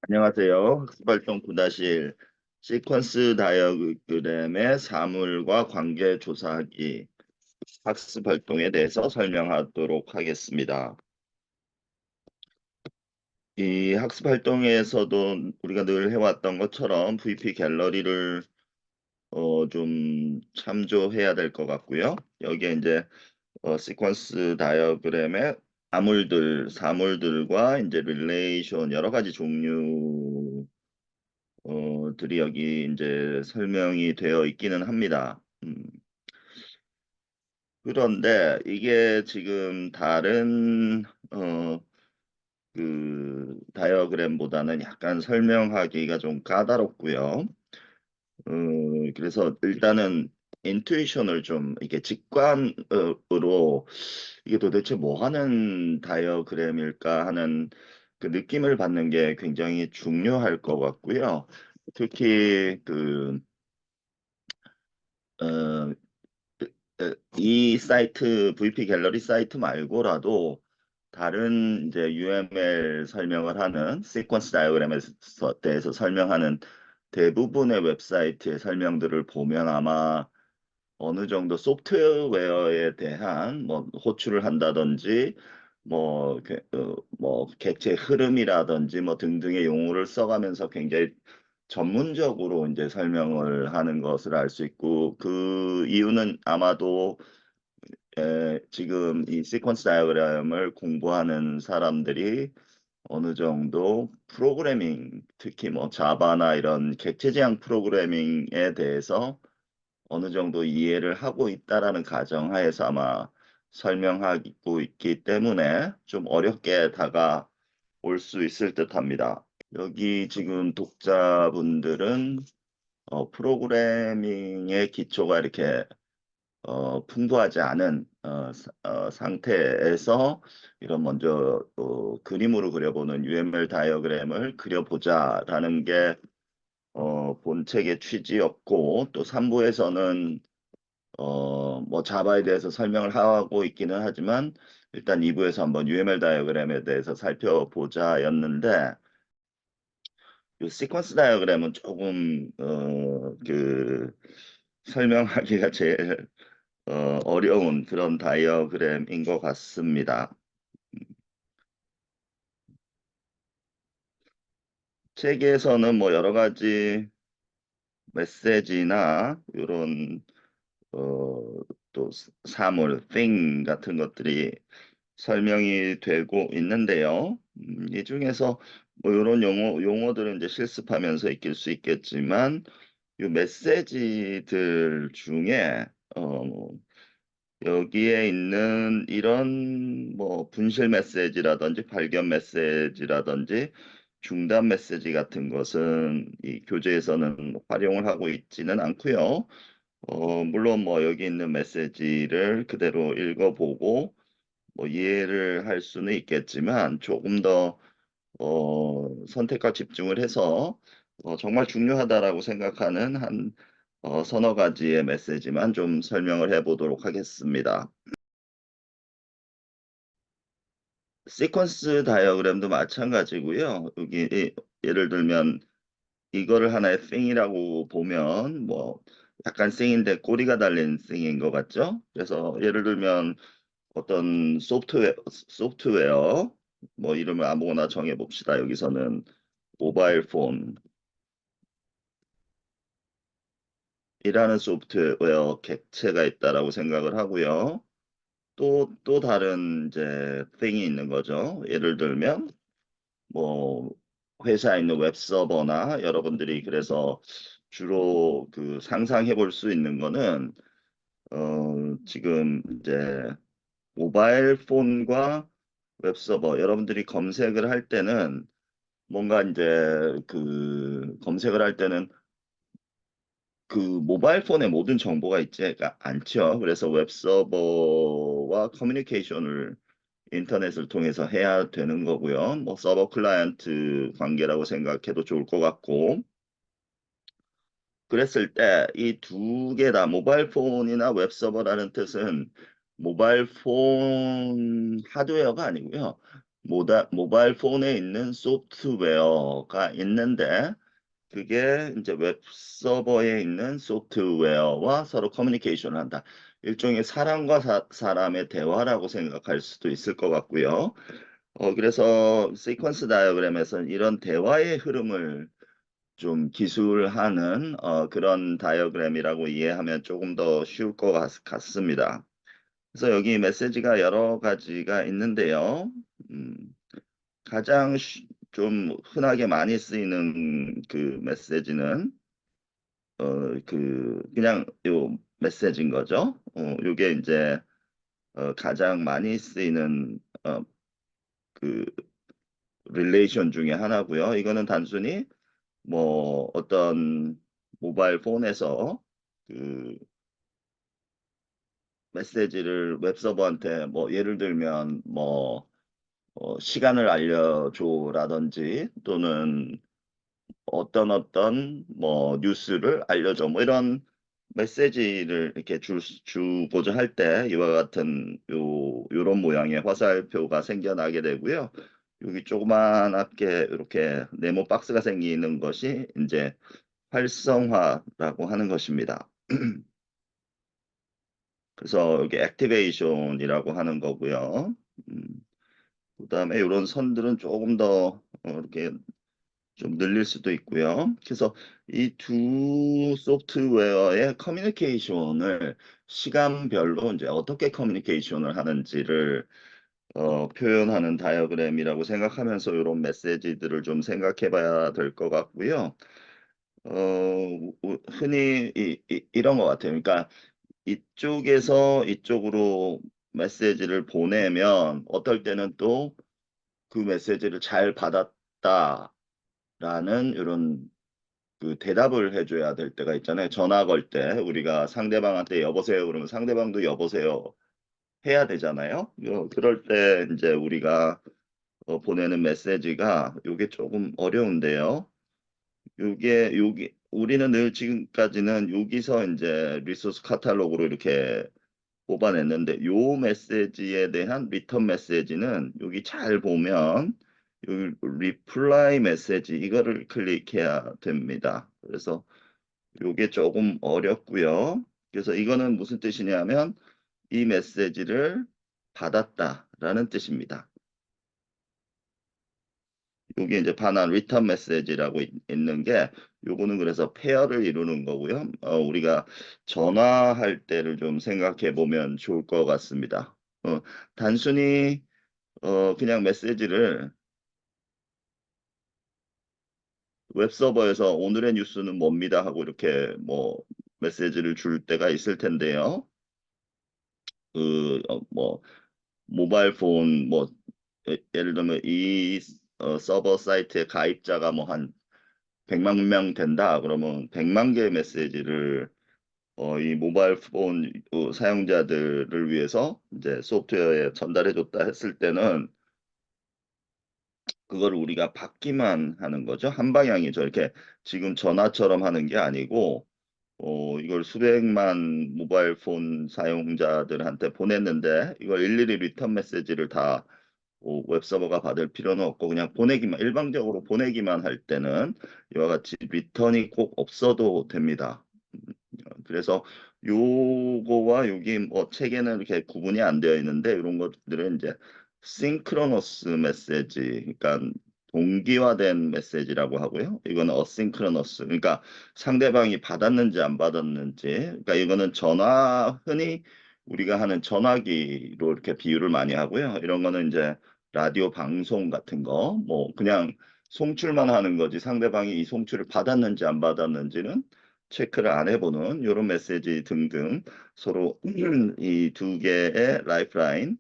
안녕하세요. 학습활동 9-1 시퀀스 다이어그램의 사물과 관계 조사하기 학습활동에 대해서 설명하도록 하겠습니다. 이 학습활동에서도 우리가 늘 해왔던 것처럼 VP 갤러리를 좀 참조해야 될 것 같고요. 여기에 이제 시퀀스 다이어그램의 사물들과 이제 릴레이션 여러 가지 종류 들이 여기 이제 설명이 되어 있기는 합니다. 그런데 이게 지금 다른 그 다이어그램보다는 약간 설명하기가 좀 까다롭고요. 그래서 일단은 인투이션을 좀 이게 직관으로 이게 도대체 뭐 하는 다이어그램일까 하는 그 느낌을 받는 게 굉장히 중요할 것 같고요. 특히 어, 이 사이트 VP 갤러리 사이트 말고라도 다른 이제 UML 설명을 하는 시퀀스 다이어그램에 대해서 설명하는 대부분의 웹사이트의 설명들을 보면 아마 어느 정도 소프트웨어에 대한 뭐 호출을 한다든지 뭐 객체 흐름이라든지 뭐 등등의 용어를 써가면서 굉장히 전문적으로 이제 설명을 하는 것을 알 수 있고 그 이유는 아마도 지금 이 시퀀스 다이어그램을 공부하는 사람들이 어느 정도 프로그래밍 특히 뭐 자바나 이런 객체 지향 프로그래밍에 대해서 어느 정도 이해를 하고 있다라는 가정하에서 아마 설명하고 있기 때문에 좀 어렵게 다가올 수 있을 듯합니다. 여기 지금 독자분들은 프로그래밍의 기초가 이렇게 풍부하지 않은 상태에서 이런 먼저 그림으로 그려보는 UML 다이어그램을 그려보자라는 게 본책의 취지였고 또 3부에서는 뭐 자바에 대해서 설명을 하고 있기는 하지만 일단 2부에서 한번 UML 다이어그램에 대해서 살펴보자였는데 이 시퀀스 다이어그램은 조금 설명하기가 제일 어려운 그런 다이어그램인 것 같습니다. 책에서는 뭐 여러 가지 메시지나 이런 또 사물, thing 같은 것들이 설명이 되고 있는데요. 이 중에서 뭐 이런 용어들은 이제 실습하면서 익힐 수 있겠지만 이 메시지들 중에 여기에 있는 이런 뭐 분실 메시지라든지 발견 메시지라든지 중단 메시지 같은 것은 이 교재에서는 활용을 하고 있지는 않고요. 물론 뭐 여기 있는 메시지를 그대로 읽어보고 뭐 이해를 할 수는 있겠지만 조금 더 선택과 집중을 해서 정말 중요하다라고 생각하는 한 서너 가지의 메시지만 좀 설명을 해보도록 하겠습니다. 시퀀스 다이어그램도 마찬가지고요. 여기 예를 들면 이거를 하나의 thing이라고 보면 뭐 약간 thing인데 꼬리가 달린 thing인 것 같죠? 그래서 예를 들면 어떤 소프트웨어 뭐 이름을 아무거나 정해 봅시다. 여기서는 모바일 폰이라는 소프트웨어 객체가 있다라고 생각을 하고요. 또 다른 이제 thing이 있는 거죠. 예를 들면 뭐 회사에 있는 웹 서버나 여러분들이 그래서 주로 그 상상해 볼 수 있는 거는 지금 이제 모바일 폰과 웹 서버 여러분들이 검색을 할 때는 뭔가 이제 그 검색을 할 때는 그 모바일 폰에 모든 정보가 있지가 않죠. 그래서 웹 서버와 커뮤니케이션을 인터넷을 통해서 해야 되는 거고요. 뭐 서버 클라이언트 관계라고 생각해도 좋을 것 같고 그랬을 때 이 두 개 다 모바일 폰이나 웹 서버라는 뜻은 모바일 폰 하드웨어가 아니고요. 모바일 폰에 있는 소프트웨어가 있는데 그게 이제 웹 서버에 있는 소프트웨어와 서로 커뮤니케이션을 한다. 일종의 사람과 사람의 대화라고 생각할 수도 있을 것 같고요. 그래서 시퀀스 다이어그램에서는 이런 대화의 흐름을 좀 기술하는 그런 다이어그램이라고 이해하면 조금 더 쉬울 것 같습니다. 그래서 여기 메시지가 여러 가지가 있는데요. 음, 가장 좀 흔하게 많이 쓰이는 그 메시지는 그냥 요 메시지인 거죠. 요게 이제 가장 많이 쓰이는 그 릴레이션 중에 하나고요. 이거는 단순히 뭐 어떤 모바일 폰에서 그 메시지를 웹 서버한테 뭐 예를 들면 뭐 시간을 알려줘라든지 또는 어떤 뭐 뉴스를 알려줘 뭐 이런 메시지를 이렇게 주고자 할 때 이와 같은 요런 모양의 화살표가 생겨나게 되고요. 여기 조그만하게 이렇게 네모 박스가 생기는 것이 이제 활성화라고 하는 것입니다. 그래서 여기 액티베이션이라고 하는 거고요. 음, 그다음에 이런 선들은 조금 더 이렇게 좀 늘릴 수도 있고요. 그래서 이 두 소프트웨어의 커뮤니케이션을 시간별로 이제 어떻게 커뮤니케이션을 하는지를 표현하는 다이어그램이라고 생각하면서 이런 메시지들을 좀 생각해 봐야 될 것 같고요. 흔히 이런 것 같아요. 그러니까 이쪽에서 이쪽으로 메시지를 보내면 어떨 때는 또 그 메시지를 잘 받았다라는 이런 그 대답을 해줘야 될 때가 있잖아요. 전화 걸 때 우리가 상대방한테 여보세요 그러면 상대방도 여보세요 해야 되잖아요. 그럴 때 이제 우리가 보내는 메시지가 요게 조금 어려운데요. 요게 여기 우리는 늘 지금까지는 여기서 이제 리소스 카탈로그로 이렇게 뽑아냈는데 요 메시지에 대한 리턴 메시지는 여기 잘 보면 여기 리플라이 메시지 이거를 클릭해야 됩니다. 그래서 요게 조금 어렵고요. 그래서 이거는 무슨 뜻이냐면 이 메시지를 받았다라는 뜻입니다. 요게 이제 반환 리턴 메시지라고 있는 게 요거는 그래서 페어를 이루는 거고요. 우리가 전화할 때를 좀 생각해 보면 좋을 것 같습니다. 단순히 그냥 메시지를 웹서버에서 오늘의 뉴스는 뭡니다 하고 이렇게 뭐 메시지를 줄 때가 있을 텐데요. 뭐 모바일 폰 뭐 예를 들면 이 서버 사이트의 가입자가 뭐 한 100만 명 된다 그러면 100만 개의 메시지를 이 모바일 폰 사용자들을 위해서 이제 소프트웨어에 전달해 줬다 했을 때는 그걸 우리가 받기만 하는 거죠. 한 방향이죠. 이렇게 지금 전화처럼 하는 게 아니고 이걸 수백만 모바일 폰 사용자들한테 보냈는데 이걸 일일이 리턴 메시지를 다 웹서버가 받을 필요는 없고 그냥 보내기만 일방적으로 보내기만 할 때는 이와 같이 리턴이 꼭 없어도 됩니다. 그래서 요거와 여기 뭐 책에는 이렇게 구분이 안 되어 있는데 이런 것들은 이제 싱크로너스 메시지, 그러니까 동기화된 메시지라고 하고요. 이거는 어싱크로너스, 그러니까 상대방이 받았는지 안 받았는지, 그러니까 이거는 흔히 우리가 하는 전화기로 이렇게 비유를 많이 하고요. 이런 거는 이제 라디오 방송 같은 거, 뭐 그냥 송출만 하는 거지 상대방이 이 송출을 받았는지 안 받았는지는 체크를 안 해보는 이런 메시지 등등 서로 이 두 개의 라이프라인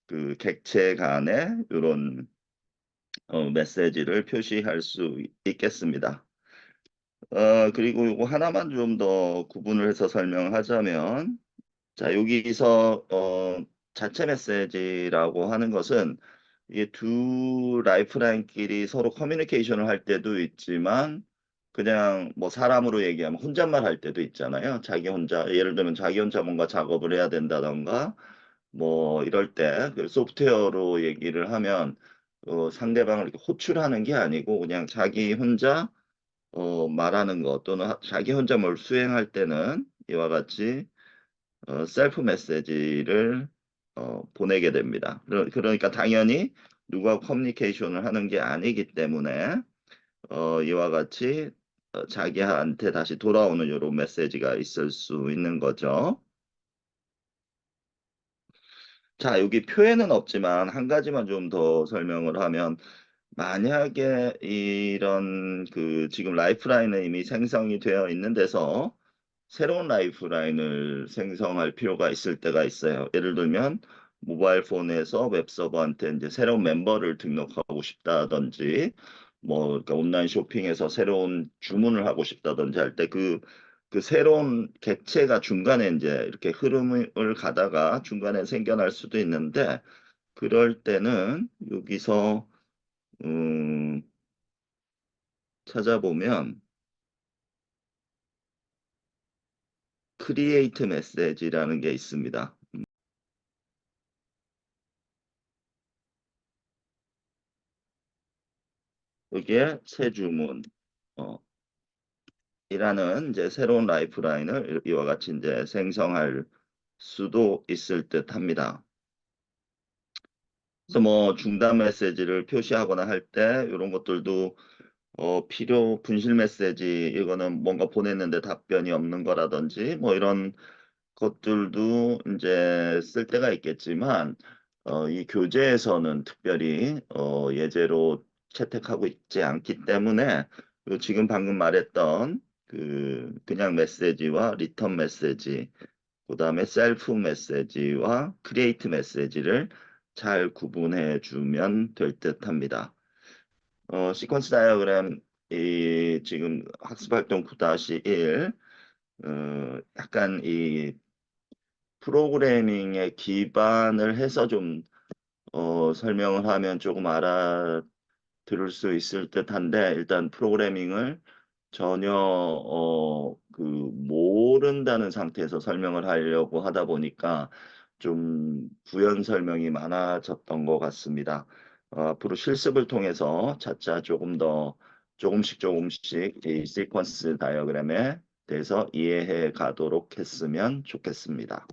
그 객체 간의 이런 메시지를 표시할 수 있겠습니다. 그리고 이거 하나만 좀 더 구분을 해서 설명하자면 자 여기서 자체 메시지라고 하는 것은 이게 두 라이프라인끼리 서로 커뮤니케이션을 할 때도 있지만 그냥 뭐 사람으로 얘기하면 혼잣말 할 때도 있잖아요. 자기 혼자 예를 들면 자기 혼자 뭔가 작업을 해야 된다던가 뭐 이럴 때 그 소프트웨어로 얘기를 하면 상대방을 이렇게 호출하는 게 아니고 그냥 자기 혼자 말하는 것 또는 자기 혼자 뭘 수행할 때는 이와 같이 셀프 메시지를 보내게 됩니다. 그러니까 당연히 누가 커뮤니케이션을 하는 게 아니기 때문에 이와 같이 자기한테 다시 돌아오는 이런 메시지가 있을 수 있는 거죠. 자, 여기 표에는 없지만 한 가지만 좀 더 설명을 하면 만약에 이런 지금 라이프라인은 이미 생성이 되어 있는 데서 새로운 라이프라인을 생성할 필요가 있을 때가 있어요. 예를 들면 모바일 폰에서 웹서버한테 이제 새로운 멤버를 등록하고 싶다든지 뭐 그러니까 온라인 쇼핑에서 새로운 주문을 하고 싶다든지 할 때 그 새로운 객체가 중간에 이제 이렇게 흐름을 가다가 중간에 생겨날 수도 있는데 그럴 때는 여기서 음, 찾아보면 크리에이트 메시지라는 게 있습니다. 여기에 새 주문 이라는 이제 새로운 라이프라인을 이와 같이 이제 생성할 수도 있을 듯 합니다. 그래서 뭐 중단 메시지를 표시하거나 할 때 이런 것들도 분실 메시지 이거는 뭔가 보냈는데 답변이 없는 거라든지 뭐 이런 것들도 이제 쓸 때가 있겠지만 이 교재에서는 특별히 예제로 채택하고 있지 않기 때문에 지금 방금 말했던 그냥 메시지와 리턴 메시지 그다음에 셀프 메시지와 크리에이트 메시지를 잘 구분해 주면 될 듯합니다. 시퀀스 다이어그램 이 지금 학습활동 9-1 약간 이 프로그래밍에 기반을 해서 좀 설명을 하면 조금 알아들을 수 있을 듯한데 일단 프로그래밍을 전혀 모른다는 상태에서 설명을 하려고 하다 보니까 좀 부연 설명이 많아졌던 것 같습니다. 앞으로 실습을 통해서 차차 조금 더 조금씩 이 시퀀스 다이어그램에 대해서 이해해 가도록 했으면 좋겠습니다.